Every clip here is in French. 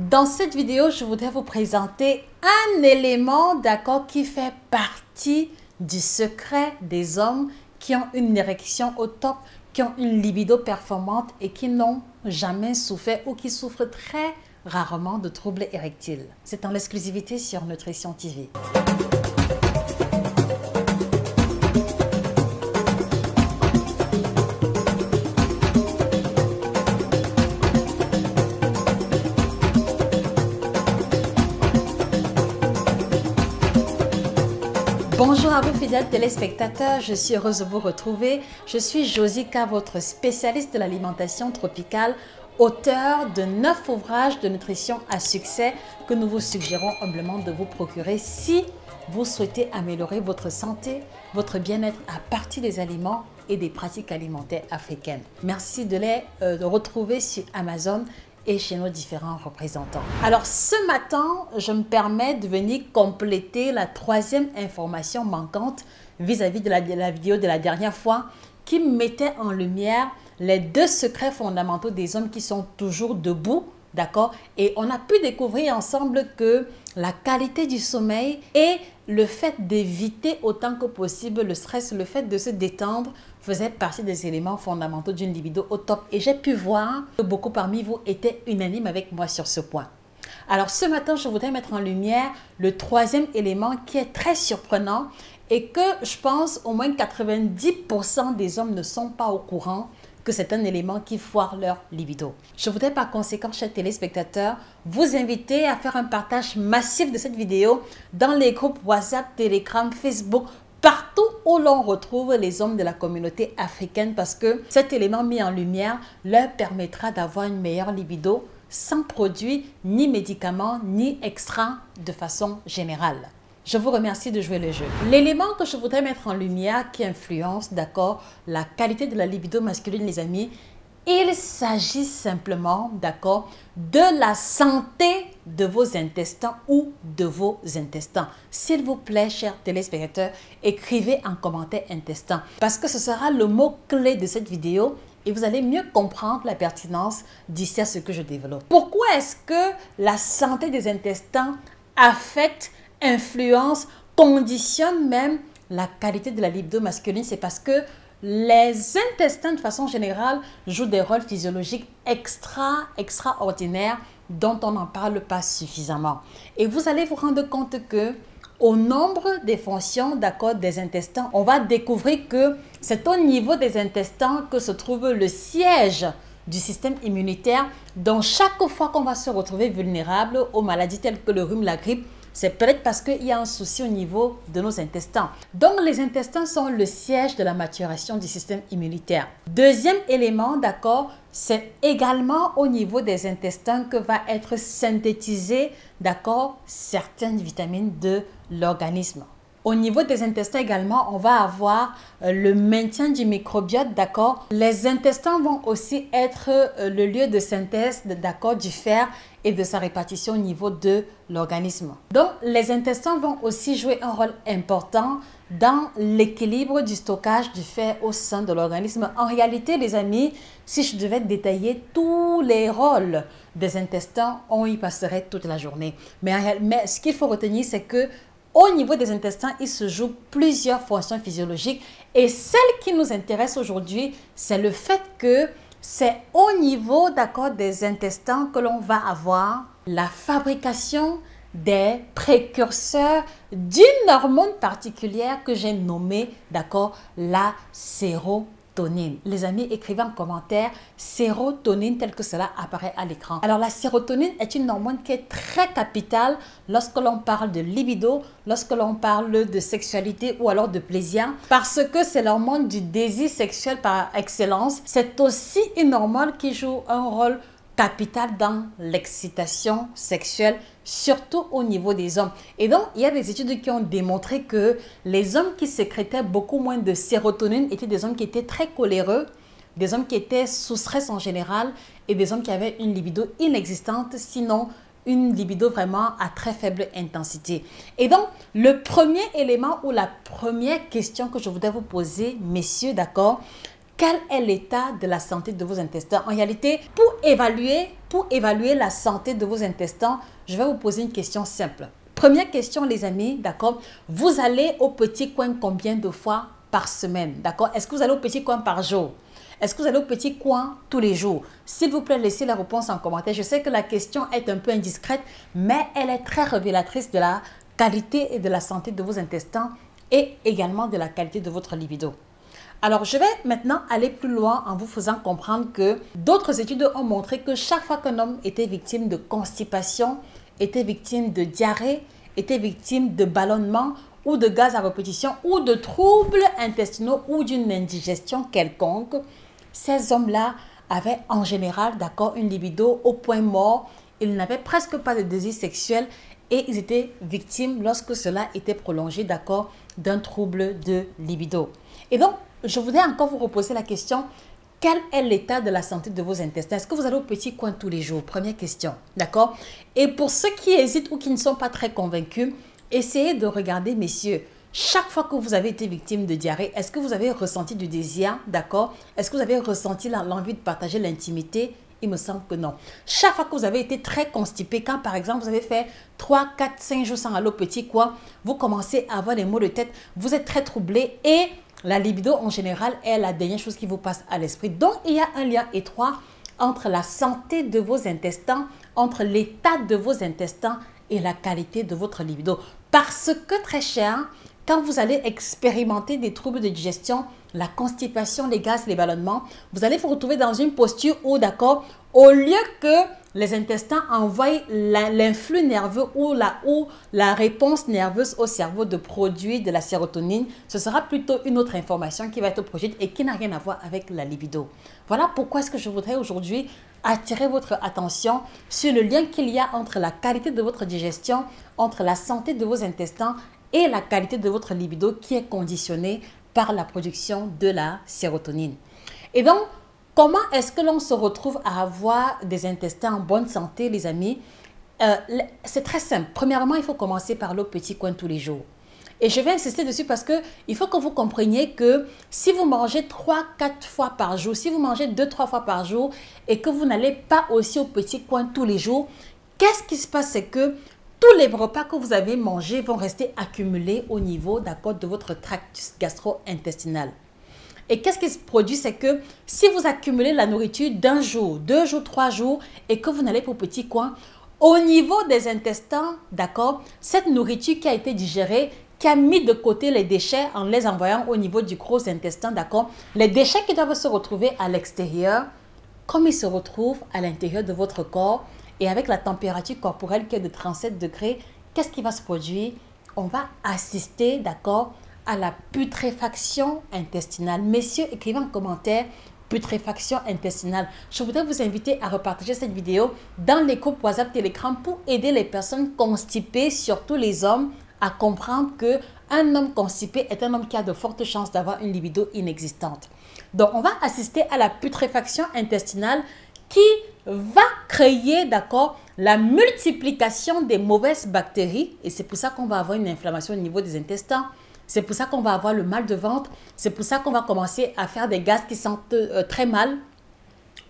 Dans cette vidéo, je voudrais vous présenter un élément, d'accord, qui fait partie du secret des hommes qui ont une érection au top, qui ont une libido performante et qui n'ont jamais souffert ou qui souffrent très rarement de troubles érectiles. C'est en exclusivité sur Nutrition TV. Bonjour à vous fidèles téléspectateurs, je suis heureuse de vous retrouver. Je suis Josica, votre spécialiste de l'alimentation tropicale, auteur de 9 ouvrages de nutrition à succès que nous vous suggérons humblement de vous procurer si vous souhaitez améliorer votre santé, votre bien-être à partir des aliments et des pratiques alimentaires africaines. Merci de les retrouver sur Amazon et chez nos différents représentants. Alors ce matin, je me permets de venir compléter la troisième information manquante vis-à-vis de la vidéo de la dernière fois qui mettait en lumière les 2 secrets fondamentaux des hommes qui sont toujours debout, d'accord? Et on a pu découvrir ensemble que la qualité du sommeil et le fait d'éviter autant que possible le stress, le fait de se détendre faisait partie des éléments fondamentaux d'une libido au top. Et j'ai pu voir que beaucoup parmi vous étaient unanimes avec moi sur ce point. Alors ce matin, je voudrais mettre en lumière le 3e élément qui est très surprenant et que je pense au moins 90% des hommes ne sont pas au courant que c'est un élément qui foire leur libido. Je voudrais par conséquent, chers téléspectateurs, vous inviter à faire un partage massif de cette vidéo dans les groupes WhatsApp, Telegram, Facebook, partout où l'on retrouve les hommes de la communauté africaine parce que cet élément mis en lumière leur permettra d'avoir une meilleure libido sans produits, ni médicaments, ni extra de façon générale. Je vous remercie de jouer le jeu. L'élément que je voudrais mettre en lumière qui influence, d'accord, la qualité de la libido masculine, les amis, il s'agit simplement, d'accord, de la santé de vos intestins ou de vos intestins. S'il vous plaît, chers téléspectateurs, écrivez en commentaire intestin parce que ce sera le mot-clé de cette vidéo et vous allez mieux comprendre la pertinence d'ici à ce que je développe. Pourquoi est-ce que la santé des intestins affecte, influence, conditionne même la qualité de la libido masculine? C'est parce que les intestins, de façon générale, jouent des rôles physiologiques extraordinaires dont on n'en parle pas suffisamment. Et vous allez vous rendre compte que au nombre des fonctions, d'accord, des intestins, on va découvrir que c'est au niveau des intestins que se trouve le siège du système immunitaire. Donc, chaque fois qu'on va se retrouver vulnérable aux maladies telles que le rhume, la grippe, c'est peut-être parce qu'il y a un souci au niveau de nos intestins. Donc, les intestins sont le siège de la maturation du système immunitaire. Deuxième élément, d'accord, c'est également au niveau des intestins que va être synthétisé, d'accord, certaines vitamines de l'organisme. Au niveau des intestins également, on va avoir le maintien du microbiote, d'accord. Les intestins vont aussi être le lieu de synthèse, d'accord, du fer et de sa répartition au niveau de l'organisme. Donc, les intestins vont aussi jouer un rôle important dans l'équilibre du stockage du fer au sein de l'organisme. En réalité, les amis, si je devais détailler tous les rôles des intestins, on y passerait toute la journée. Mais ce qu'il faut retenir, c'est que au niveau des intestins, il se joue plusieurs fonctions physiologiques et celle qui nous intéresse aujourd'hui, c'est le fait que c'est au niveau, d'accord, des intestins que l'on va avoir la fabrication des précurseurs d'une hormone particulière que j'ai nommée, d'accord, la sérotonine. Les amis, écrivez en commentaire sérotonine tel que cela apparaît à l'écran. Alors la sérotonine est une hormone qui est très capitale lorsque l'on parle de libido, lorsque l'on parle de sexualité ou alors de plaisir parce que c'est l'hormone du désir sexuel par excellence. C'est aussi une hormone qui joue un rôle capital dans l'excitation sexuelle, surtout au niveau des hommes. Et donc, il y a des études qui ont démontré que les hommes qui sécrétaient beaucoup moins de sérotonine étaient des hommes qui étaient très coléreux, des hommes qui étaient sous stress en général et des hommes qui avaient une libido inexistante, sinon une libido vraiment à très faible intensité. Et donc, le premier élément ou la première question que je voudrais vous poser, messieurs, d'accord, quel est l'état de la santé de vos intestins? En réalité, pour évaluer la santé de vos intestins, je vais vous poser une question simple. Première question, les amis, d'accord? Vous allez au petit coin combien de fois par semaine, d'accord? Est-ce que vous allez au petit coin par jour? Est-ce que vous allez au petit coin tous les jours? S'il vous plaît, laissez la réponse en commentaire. Je sais que la question est un peu indiscrète, mais elle est très révélatrice de la qualité et de la santé de vos intestins et également de la qualité de votre libido. Alors, je vais maintenant aller plus loin en vous faisant comprendre que d'autres études ont montré que chaque fois qu'un homme était victime de constipation, était victime de diarrhée, était victime de ballonnement ou de gaz à répétition ou de troubles intestinaux ou d'une indigestion quelconque, ces hommes-là avaient en général, d'accord, une libido au point mort. Ils n'avaient presque pas de désir sexuel et ils étaient victimes, lorsque cela était prolongé, d'accord, d'un trouble de libido. Et donc, je voudrais encore vous reposer la question, quel est l'état de la santé de vos intestins? Est-ce que vous allez au petit coin tous les jours? Première question, d'accord? Et pour ceux qui hésitent ou qui ne sont pas très convaincus, essayez de regarder, messieurs, chaque fois que vous avez été victime de diarrhée, est-ce que vous avez ressenti du désir, d'accord? Est-ce que vous avez ressenti l'envie de partager l'intimité? Il me semble que non. Chaque fois que vous avez été très constipé, quand par exemple vous avez fait 3, 4, 5 jours sans aller au petit coin, vous commencez à avoir des maux de tête, vous êtes très troublé et la libido en général est la dernière chose qui vous passe à l'esprit. Donc il y a un lien étroit entre la santé de vos intestins, entre l'état de vos intestins et la qualité de votre libido. Parce que très cher, quand vous allez expérimenter des troubles de digestion, la constipation, les gaz, les ballonnements, vous allez vous retrouver dans une posture où, d'accord, au lieu que les intestins envoient l'influx nerveux ou la réponse nerveuse au cerveau de produire de la sérotonine, ce sera plutôt une autre information qui va être produite et qui n'a rien à voir avec la libido. Voilà pourquoi est-ce que je voudrais aujourd'hui attirer votre attention sur le lien qu'il y a entre la qualité de votre digestion, entre la santé de vos intestins et la qualité de votre libido qui est conditionnée par la production de la sérotonine. Et donc, comment est-ce que l'on se retrouve à avoir des intestins en bonne santé, les amis? C'est très simple. Premièrement, il faut commencer par le petit coin tous les jours. Et je vais insister dessus parce qu'il faut que vous compreniez que si vous mangez 3-4 fois par jour, si vous mangez 2-3 fois par jour et que vous n'allez pas aussi au petit coin tous les jours, qu'est-ce qui se passe? C'est que tous les repas que vous avez mangés vont rester accumulés au niveau, d'accord, de votre tract gastro-intestinal. Et qu'est-ce qui se produit? C'est que si vous accumulez la nourriture d'un jour, 2 jours, 3 jours et que vous n'allez pas au petit coin, au niveau des intestins, d'accord, cette nourriture qui a été digérée, qui a mis de côté les déchets en les envoyant au niveau du gros intestin, d'accord, les déchets qui doivent se retrouver à l'extérieur, comme ils se retrouvent à l'intérieur de votre corps, et avec la température corporelle qui est de 37 degrés, qu'est-ce qui va se produire? On va assister, d'accord, à la putréfaction intestinale. Messieurs, écrivez en commentaire putréfaction intestinale. Je voudrais vous inviter à repartager cette vidéo dans les groupes WhatsApp, Telegram pour aider les personnes constipées, surtout les hommes, à comprendre qu'un homme constipé est un homme qui a de fortes chances d'avoir une libido inexistante. Donc, on va assister à la putréfaction intestinale qui va créer, d'accord, la multiplication des mauvaises bactéries et c'est pour ça qu'on va avoir une inflammation au niveau des intestins. C'est pour ça qu'on va avoir le mal de ventre. C'est pour ça qu'on va commencer à faire des gaz qui sentent très mal.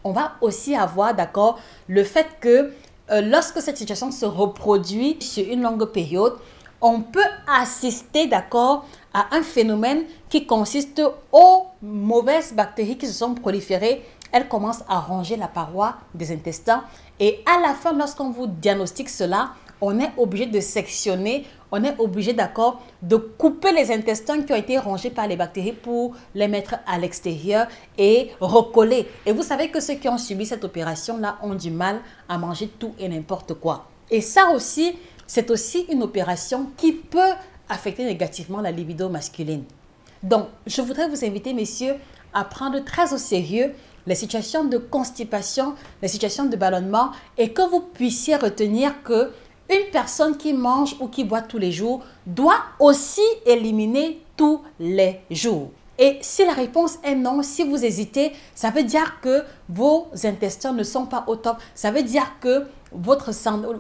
On va aussi avoir, d'accord, le fait que lorsque cette situation se reproduit sur une longue période, on peut assister, d'accord, à un phénomène qui consiste aux mauvaises bactéries qui se sont proliférées. Elles commencent à ronger la paroi des intestins. Et à la fin, lorsqu'on vous diagnostique cela, on est obligé de sectionner, on est obligé, d'accord, de couper les intestins qui ont été rongés par les bactéries pour les mettre à l'extérieur et recoller. Et vous savez que ceux qui ont subi cette opération-là ont du mal à manger tout et n'importe quoi. Et ça aussi, c'est aussi une opération qui peut affecter négativement la libido masculine. Donc, je voudrais vous inviter, messieurs, à prendre très au sérieux les situations de constipation, les situations de ballonnement et que vous puissiez retenir que une personne qui mange ou qui boit tous les jours doit aussi éliminer tous les jours. Et si la réponse est non, si vous hésitez, ça veut dire que vos intestins ne sont pas au top. Ça veut dire que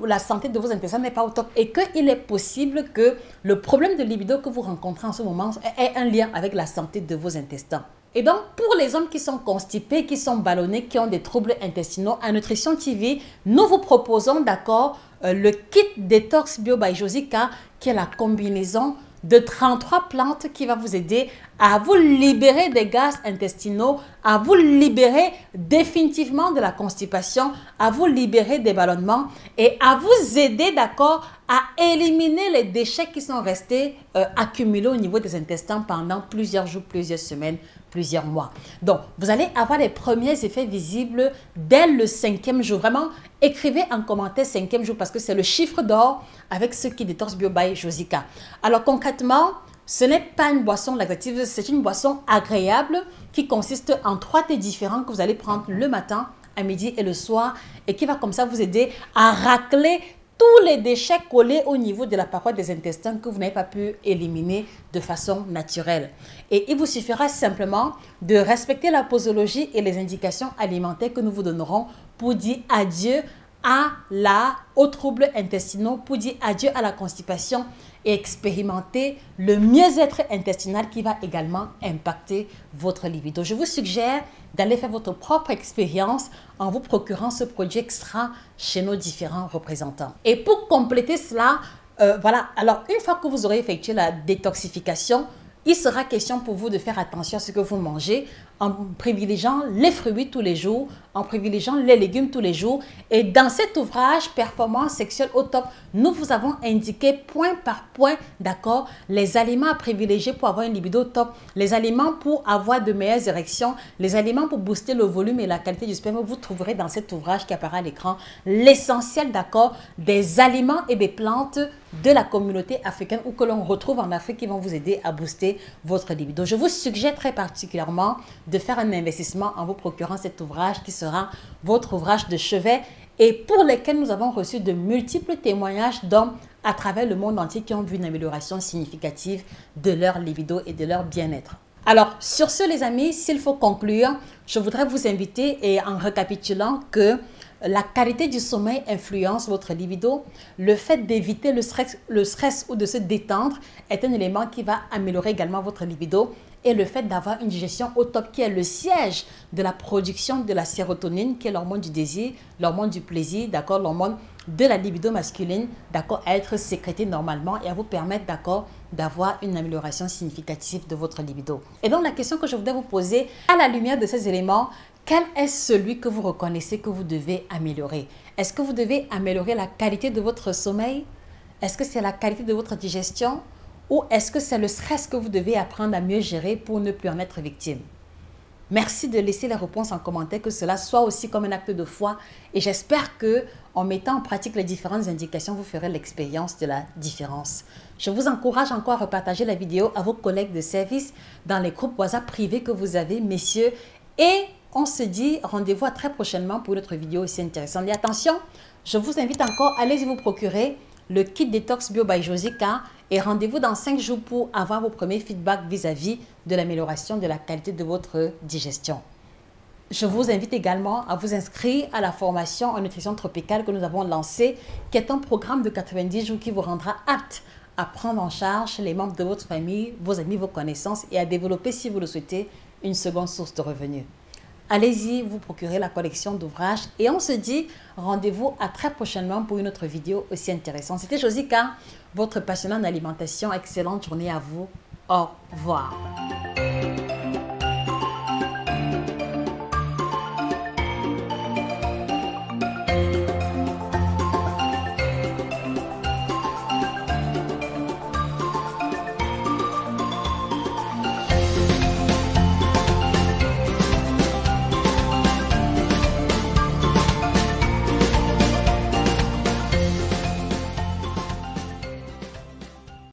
la santé de vos intestins n'est pas au top et qu'il est possible que le problème de libido que vous rencontrez en ce moment ait un lien avec la santé de vos intestins. Et donc, pour les hommes qui sont constipés, qui sont ballonnés, qui ont des troubles intestinaux, à Nutrition TV, nous vous proposons, d'accord, le kit Détox Bio by Josica, qui est la combinaison de 33 plantes qui va vous aider à vous libérer des gaz intestinaux, à vous libérer définitivement de la constipation, à vous libérer des ballonnements et à vous aider, d'accord, à éliminer les déchets qui sont restés accumulés au niveau des intestins pendant plusieurs jours, plusieurs semaines, plusieurs mois. Donc, vous allez avoir les premiers effets visibles dès le 5e jour. Vraiment, écrivez en commentaire 5e jour parce que c'est le chiffre d'or avec ce qui Détox Bio by Josica. Alors, concrètement, ce n'est pas une boisson laxative, c'est une boisson agréable qui consiste en 3 thés différents que vous allez prendre le matin, à midi et le soir et qui va comme ça vous aider à racler tous les déchets collés au niveau de la paroi des intestins que vous n'avez pas pu éliminer de façon naturelle. Et il vous suffira simplement de respecter la posologie et les indications alimentaires que nous vous donnerons pour dire adieu aux troubles intestinaux, pour dire adieu à la constipation et expérimenter le mieux-être intestinal qui va également impacter votre libido. Je vous suggère d'aller faire votre propre expérience en vous procurant ce produit extra chez nos différents représentants. Et pour compléter cela, voilà, alors une fois que vous aurez effectué la détoxification, il sera question pour vous de faire attention à ce que vous mangez en privilégiant les fruits tous les jours, en privilégiant les légumes tous les jours. Et dans cet ouvrage, Performance sexuelle au top, nous vous avons indiqué point par point, d'accord, les aliments à privilégier pour avoir une libido au top, les aliments pour avoir de meilleures érections, les aliments pour booster le volume et la qualité du sperme. Vous trouverez dans cet ouvrage qui apparaît à l'écran l'essentiel, d'accord, des aliments et des plantes de la communauté africaine ou que l'on retrouve en Afrique qui vont vous aider à booster votre libido. Je vous suggère très particulièrement de faire un investissement en vous procurant cet ouvrage qui sera votre ouvrage de chevet et pour lequel nous avons reçu de multiples témoignages d'hommes à travers le monde entier qui ont vu une amélioration significative de leur libido et de leur bien-être. Alors, sur ce les amis, s'il faut conclure, je voudrais vous inviter et en récapitulant que la qualité du sommeil influence votre libido. Le fait d'éviter le stress ou de se détendre est un élément qui va améliorer également votre libido. Et le fait d'avoir une digestion au top qui est le siège de la production de la sérotonine, qui est l'hormone du désir, l'hormone du plaisir, d'accord, l'hormone de la libido masculine, d'accord, à être sécrétée normalement et à vous permettre, d'accord, d'avoir une amélioration significative de votre libido. Et donc, la question que je voudrais vous poser, à la lumière de ces éléments, quel est celui que vous reconnaissez que vous devez améliorer? Est-ce que vous devez améliorer la qualité de votre sommeil? Est-ce que c'est la qualité de votre digestion? Ou est-ce que c'est le stress que vous devez apprendre à mieux gérer pour ne plus en être victime? Merci de laisser les réponses en commentaire, que cela soit aussi comme un acte de foi. Et j'espère que en mettant en pratique les différentes indications, vous ferez l'expérience de la différence. Je vous encourage encore à repartager la vidéo à vos collègues de service dans les groupes WhatsApp privés que vous avez, messieurs. Et on se dit rendez-vous à très prochainement pour une autre vidéo aussi intéressante. Et attention, je vous invite encore, allez-y vous procurer le kit Détox Bio by Josica et rendez-vous dans 5 jours pour avoir vos premiers feedbacks vis-à-vis de l'amélioration de la qualité de votre digestion. Je vous invite également à vous inscrire à la formation en nutrition tropicale que nous avons lancée, qui est un programme de 90 jours qui vous rendra apte à prendre en charge les membres de votre famille, vos amis, vos connaissances et à développer, si vous le souhaitez, une seconde source de revenus. Allez-y, vous procurez la collection d'ouvrages et on se dit rendez-vous à très prochainement pour une autre vidéo aussi intéressante. C'était Josica, votre passionnée en alimentation. Excellente journée à vous. Au revoir.